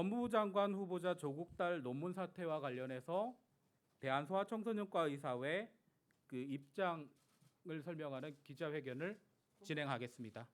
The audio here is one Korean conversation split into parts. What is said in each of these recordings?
법무부 장관 후보자 조국 딸 논문 사태와 관련해서 대한소아청소년과의사회 그 입장을 설명하는 기자회견을 진행하겠습니다.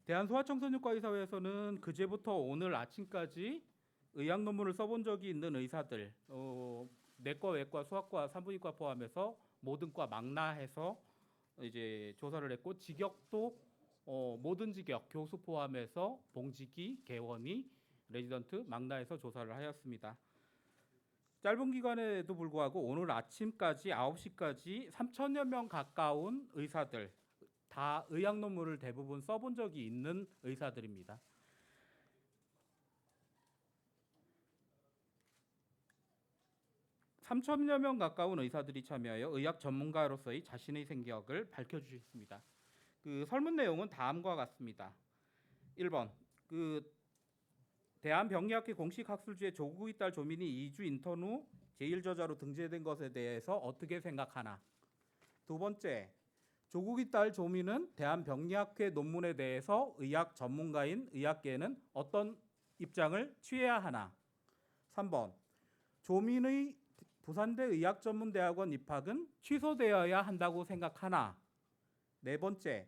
대한소아청소년과의사회에서는 그제부터 오늘 아침까지 의학 논문을 써본 적이 있는 의사들, 내과, 외과, 수학과, 산부인과 포함해서 모든 과 망라해서 이제 조사를 했고, 직역도 모든 직역, 교수 포함해서 봉직이, 개원이, 레지던트, 망라해서 조사를 하였습니다. 짧은 기간에도 불구하고 오늘 아침까지 9시까지 3천여 명 가까운 의사들, 다 의학 논문을 대부분 써본 적이 있는 의사들입니다. (3천여 명) 가까운 의사들이 참여하여 의학 전문가로서의 자신의 생각을 밝혀주셨습니다. 그 설문 내용은 다음과 같습니다. 1번, 대한병리학회 공식 학술지에 조국의 딸 조민이 2주 인턴 후 제1저자로 등재된 것에 대해서 어떻게 생각하나. 두 번째, 조국의 딸 조민은 대한병리학회 논문에 대해서 의학 전문가인 의학계에는 어떤 입장을 취해야 하나. 3번, 조민의 부산대 의학전문대학원 입학은 취소되어야 한다고 생각하나. 네 번째,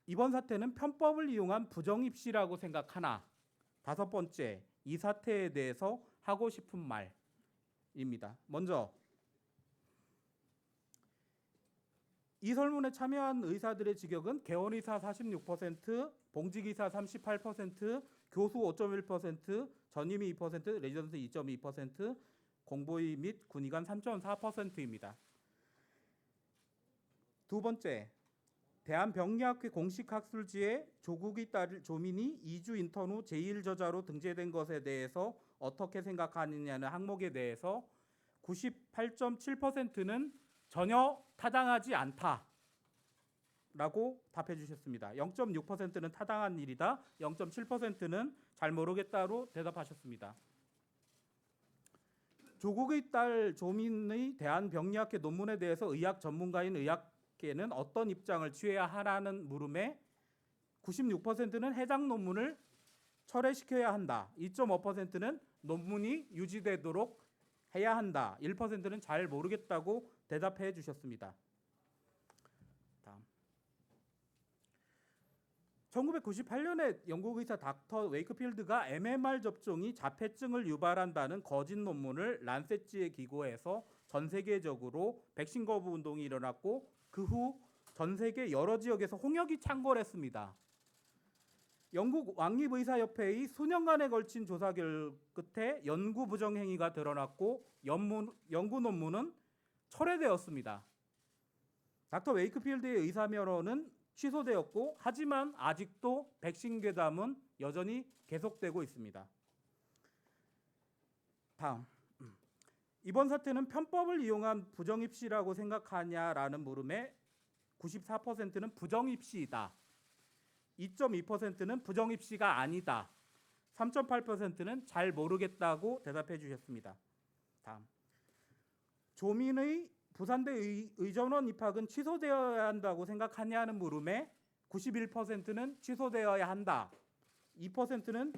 이번 사태는 편법을 이용한 부정입시라고 생각하나. 다섯 번째, 이 사태에 대해서 하고 싶은 말입니다. 먼저 이 설문에 참여한 의사들의 직역은 개원의사 46%, 봉직의사 38%, 교수 5.1%, 전임의 2%, 레지던트 2.2%, 공보의 및 군의관 3.4%입니다. 두 번째, 대한병리학회 공식 학술지에 조국의 딸 조민이 2주 인턴 후 제1저자로 등재된 것에 대해서 어떻게 생각하느냐는 항목에 대해서 98.7%는 전혀 타당하지 않다라고 답해 주셨습니다. 0.6%는 타당한 일이다, 0.7%는 잘 모르겠다로 대답하셨습니다. 조국의 딸 조민의 대한병리학회 논문에 대해서 의학 전문가인 의학계는 어떤 입장을 취해야 하라는 물음에 96%는 해당 논문을 철회시켜야 한다, 2.5%는 논문이 유지되도록 해야 한다, 1%는 잘 모르겠다고 대답해 주셨습니다. 다음. 1998년에 영국 의사 닥터 웨이크필드가 MMR 접종이 자폐증을 유발한다는 거짓 논문을 란셋지에 기고해서 전 세계적으로 백신 거부 운동이 일어났고, 그 후 전 세계 여러 지역에서 홍역이 창궐했습니다. 영국 왕립의사협회의 수년간에 걸친 조사 끝에 연구 부정 행위가 드러났고 연구 논문은 철회되었습니다. 닥터 웨이크필드의 의사 면허는 취소되었고, 하지만 아직도 백신 괴담은 여전히 계속되고 있습니다. 다음, 이번 사태는 편법을 이용한 부정입시라고 생각하냐라는 물음에 94%는 부정입시이다, 2.2%는 부정입시가 아니다, 3.8%는 잘 모르겠다고 대답해 주셨습니다. 다음, 조민의 부산대 의전원 입학은 취소되어야 한다고 생각하냐는 물음에 91%는 취소되어야 한다, 2%는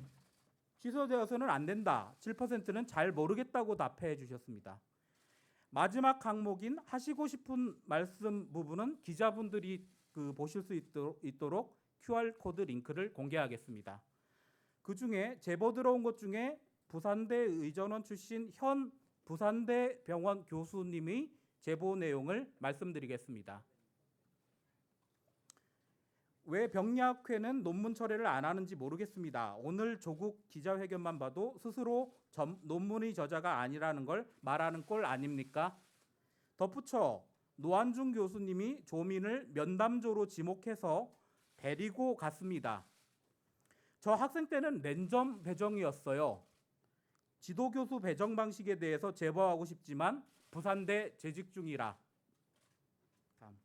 취소되어서는 안 된다, 7%는 잘 모르겠다고 답해 주셨습니다. 마지막 항목인 하시고 싶은 말씀 부분은 기자분들이 보실 수 있도록 QR코드 링크를 공개하겠습니다. 그 중에 제보 들어온 것 중에 부산대 의전원 출신 현 부산대 병원 교수님의 제보 내용을 말씀드리겠습니다. 왜 병리학회는 논문 철회를 안 하는지 모르겠습니다. 오늘 조국 기자회견만 봐도 스스로 논문의 저자가 아니라는 걸 말하는 꼴 아닙니까? 덧붙여 노한중 교수님이 조민을 면담조로 지목해서 데리고 갔습니다. 저 학생 때는 랜덤 배정이었어요. 지도교수 배정 방식에 대해서 제보하고 싶지만 부산대 재직 중이라. 다음.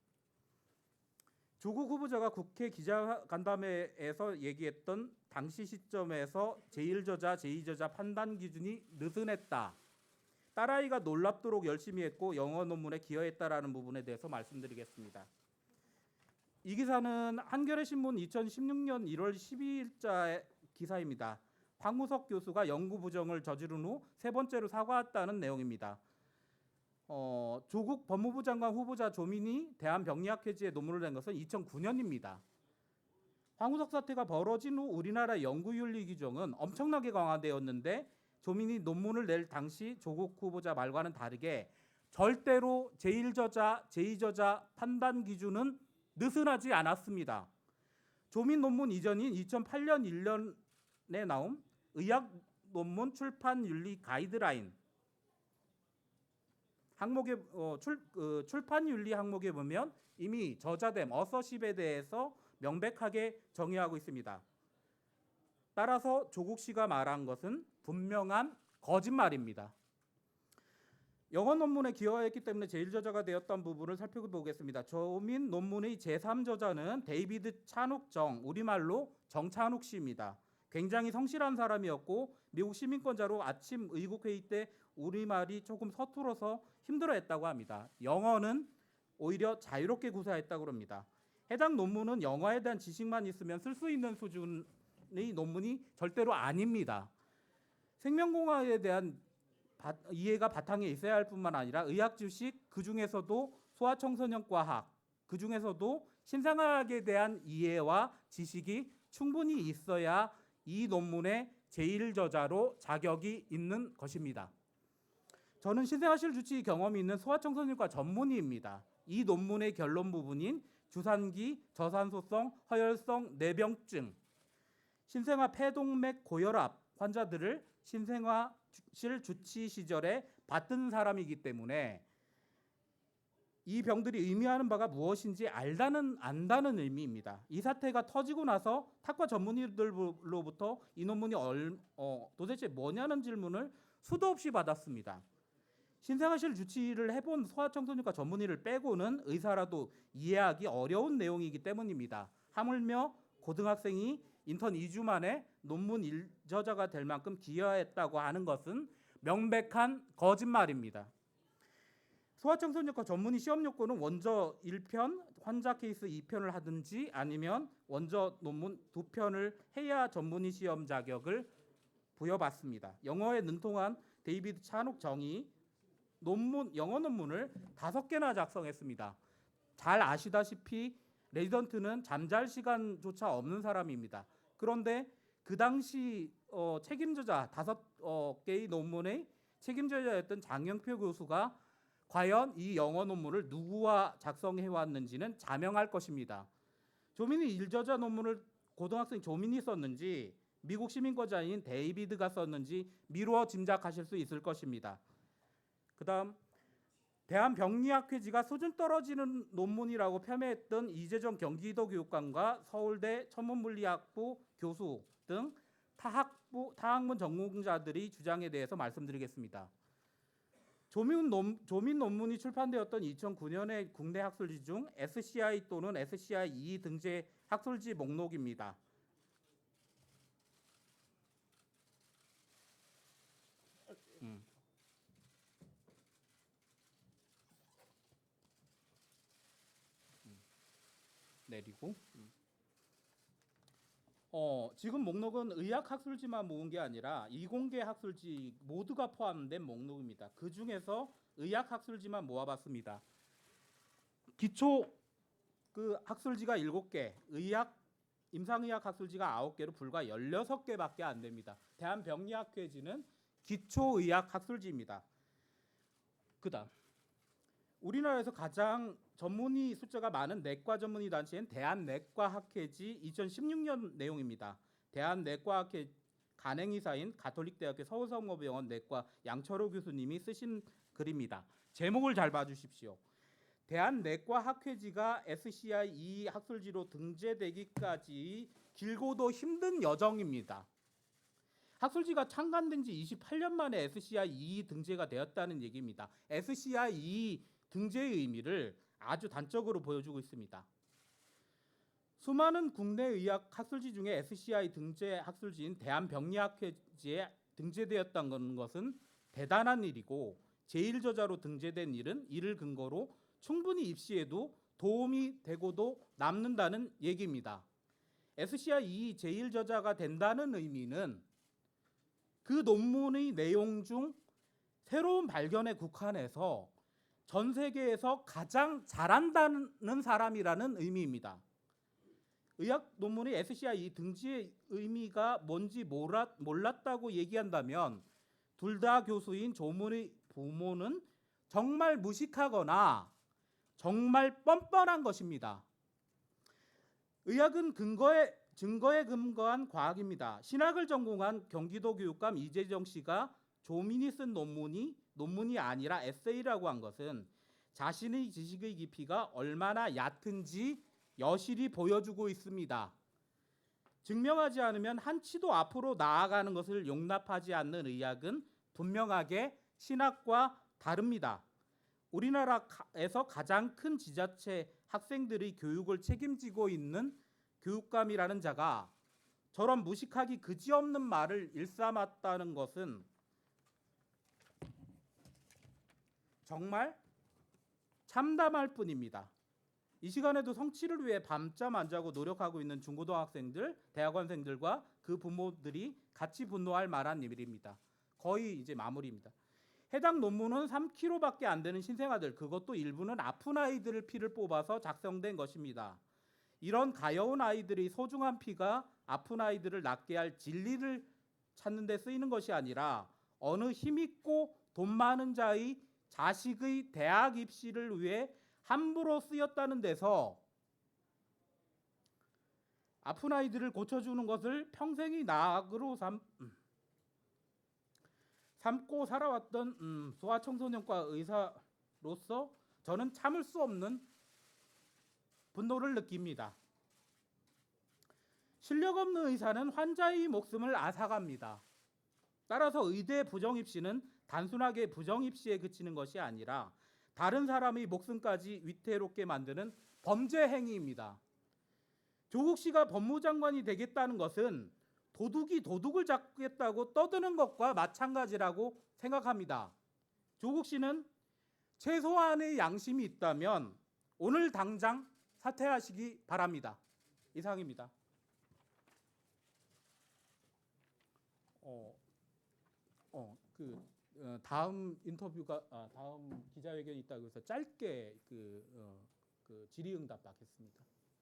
조국 후보자가 국회 기자간담회에서 얘기했던 당시 시점에서 제1저자, 제2저자 판단 기준이 느슨했다, 딸아이가 놀랍도록 열심히 했고 영어 논문에 기여했다라는 부분에 대해서 말씀드리겠습니다. 이 기사는 한겨레 신문 2016년 1월 12일자 기사입니다. 황우석 교수가 연구 부정을 저지른 후 세 번째로 사과했다는 내용입니다. 조국 법무부 장관 후보자 조민이 대한병리학회지에 논문을 낸 것은 2009년입니다. 황우석 사태가 벌어진 후 우리나라 연구윤리 규정은 엄청나게 강화되었는데 조민이 논문을 낼 당시 조국 후보자 말과는 다르게 절대로 제1저자, 제2저자 판단 기준은 느슨하지 않았습니다. 조민 논문 이전인 2008년 1년에 나온 의학 논문 출판 윤리 가이드라인 항목에 출판 윤리 항목에 보면 이미 저자됨 어서십에 대해서 명백하게 정의하고 있습니다. 따라서 조국 씨가 말한 것은 분명한 거짓말입니다. 영어 논문에 기여했기 때문에 제1저자가 되었던 부분을 살펴보겠습니다. 조민 논문의 제3저자는 데이비드 찬욱 정, 우리말로 정찬욱 씨입니다. 굉장히 성실한 사람이었고 미국 시민권자로 아침 의국회의 때 우리말이 조금 서툴어서 힘들어했다고 합니다. 영어는 오히려 자유롭게 구사했다고 합니다. 해당 논문은 영어에 대한 지식만 있으면 쓸 수 있는 수준의 논문이 절대로 아닙니다. 생명공학에 대한 이해가 바탕에 있어야 할 뿐만 아니라 의학 지식, 그중에서도 소아청소년과학, 그중에서도 신생아학에 대한 이해와 지식이 충분히 있어야 이 논문의 제1저자로 자격이 있는 것입니다. 저는 신생아실 주치 경험이 있는 소아청소년과 전문의입니다. 이 논문의 결론 부분인 주산기, 저산소성, 허혈성 뇌병증, 신생아 폐동맥 고혈압 환자들을 신생아실 주치 시절에 봤던 사람이기 때문에 이 병들이 의미하는 바가 무엇인지 안다는 의미입니다. 이 사태가 터지고 나서 탁과 전문의들로부터 이 논문이 도대체 뭐냐는 질문을 수도 없이 받았습니다. 신생아실 주치를 해본 소아청소년과 전문의를 빼고는 의사라도 이해하기 어려운 내용이기 때문입니다. 하물며 고등학생이 인턴 2주 만에 논문 1저자가 될 만큼 기여했다고 하는 것은 명백한 거짓말입니다. 소아청소년과 전문의 시험 요건은 원저 1편, 환자 케이스 2편을 하든지 아니면 원저 논문 2편을 해야 전문의 시험 자격을 부여받습니다. 영어에 능통한 데이비드 찬욱 정이 영어 논문을 5개나 작성했습니다. 잘 아시다시피 레지던트는 잠잘 시간조차 없는 사람입니다. 그런데 그 당시 책임저자 5개의 논문의 책임저자였던 장영표 교수가 과연 이 영어 논문을 누구와 작성해 왔는지는 자명할 것입니다. 조민이 1저자 논문을 고등학생 조민이 썼는지 미국 시민권자인 데이비드가 썼는지 미루어 짐작하실 수 있을 것입니다. 그다음 대한병리학회지가 수준 떨어지는 논문이라고 폄훼했던 이재정 경기도 교육감과 서울대 천문물리학부 교수 등 타학문 전공자들의 주장에 대해서 말씀드리겠습니다. 조민 논문이 출판되었던 2009년의 국내 학술지 중 SCI 또는 SCI2 등재 학술지 목록입니다. 내리고 지금 목록은 의학 학술지만 모은 게 아니라 이공계 학술지 모두가 포함된 목록입니다. 그 중에서 의학 학술지만 모아봤습니다. 기초 학술지가 7개, 임상의학 학술지가 9개로 불과 16개밖에 안 됩니다. 대한병리학회지는 기초의학 학술지입니다. 그다음 우리나라에서 가장 전문의 숫자가 많은 내과 전문의 단체인 대한내과학회지 2016년 내용입니다. 대한내과학회 간행이사인 가톨릭대학교 서울성모병원 내과 양철호 교수님이 쓰신 글입니다. 제목을 잘 봐주십시오. 대한내과학회지가 SCI2 학술지로 등재되기까지 길고도 힘든 여정입니다. 학술지가 창간된 지 28년 만에 SCI2 등재가 되었다는 얘기입니다. SCI2 등재의 의미를 아주 단적으로 보여주고 있습니다. 수많은 국내 의학 학술지 중에 SCI 등재 학술지인 대한병리학회지에 등재되었다는 것은 대단한 일이고 제1저자로 등재된 일은 이를 근거로 충분히 입시에도 도움이 되고도 남는다는 얘기입니다. SCI 제1저자가 된다는 의미는 그 논문의 내용 중 새로운 발견에 국한해서 전 세계에서 가장 잘한다는 사람이라는 의미입니다. 의학 논문의 SCI 등지의 의미가 뭔지 몰랐다고 얘기한다면 둘 다 교수인 조문의 부모는 정말 무식하거나 정말 뻔뻔한 것입니다. 의학은 증거에 근거한 과학입니다. 신학을 전공한 경기도 교육감 이재정 씨가 조민이 쓴 논문이 아니라 에세이라고 한 것은 자신의 지식의 깊이가 얼마나 얕은지 여실히 보여주고 있습니다. 증명하지 않으면 한치도 앞으로 나아가는 것을 용납하지 않는 의학은 분명하게 신학과 다릅니다. 우리나라에서 가장 큰 지자체 학생들의 교육을 책임지고 있는 교육감이라는 자가 저런 무식하기 그지없는 말을 일삼았다는 것은 정말 참담할 뿐입니다. 이 시간에도 성취를 위해 밤잠 안 자고 노력하고 있는 중고등학생들, 대학원생들과 그 부모들이 같이 분노할 만한 일입니다. 거의 이제 마무리입니다. 해당 논문은 3kg밖에 안 되는 신생아들, 그것도 일부는 아픈 아이들의 피를 뽑아서 작성된 것입니다. 이런 가여운 아이들의 소중한 피가 아픈 아이들을 낫게 할 진리를 찾는 데 쓰이는 것이 아니라 어느 힘있고 돈 많은 자의 자식의 대학 입시를 위해 함부로 쓰였다는 데서 아픈 아이들을 고쳐주는 것을 평생의 낙으로 삼고 살아왔던 소아청소년과 의사로서 저는 참을 수 없는 분노를 느낍니다. 실력 없는 의사는 환자의 목숨을 앗아갑니다. 따라서 의대 부정입시는 단순하게 부정입시에 그치는 것이 아니라 다른 사람의 목숨까지 위태롭게 만드는 범죄 행위입니다. 조국 씨가 법무장관이 되겠다는 것은 도둑이 도둑을 잡겠다고 떠드는 것과 마찬가지라고 생각합니다. 조국 씨는 최소한의 양심이 있다면 오늘 당장 사퇴하시기 바랍니다. 이상입니다. 다음 인터뷰가 다음 기자회견이 있다고 해서 짧게 질의응답 받겠습니다.